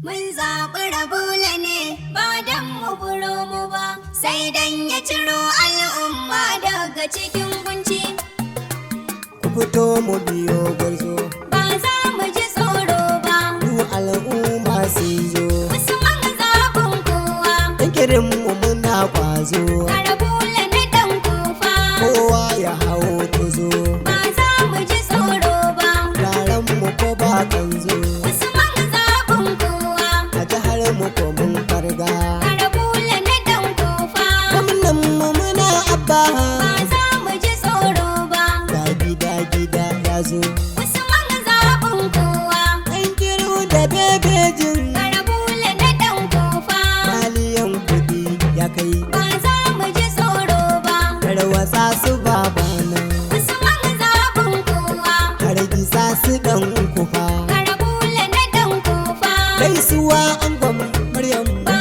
Mun zaɓi Rabula ne ba don mu buro mu ba, sai dan ya ciro al'umma daga cikin kunci. Ku fito mu biyo gwarzo, Ba za mu ji tsoro ba, du al'umma sun zo. Usman zaɓin kowa, Ikirin mu muna kwazo, ga Rabula na ɗan Kufa. kowa ya hau tuzo. Ba za mu ji tsoro ba, Yaran mu ko ba kan zo, Usman zaɓin kowa, a jihar mu ko mun farga. ga Rabula na ɗan Kufa. Gwamnan mu muna abba, Ba za mu ji tsoro ba, ga gida gida ya zo. Usman zaɓin kowa, An kiro da bebejin, ga Rabula na ɗan Kufa. maliyan kuɗi ya kai. Ba za mu ji tsoro ba, Tarwatsa su babana, Usman zaɓin kowa, har gisa su ɗan kufa. ga Rabula na ɗan Kufa. Gaisuwa an gwam Maryam, Ba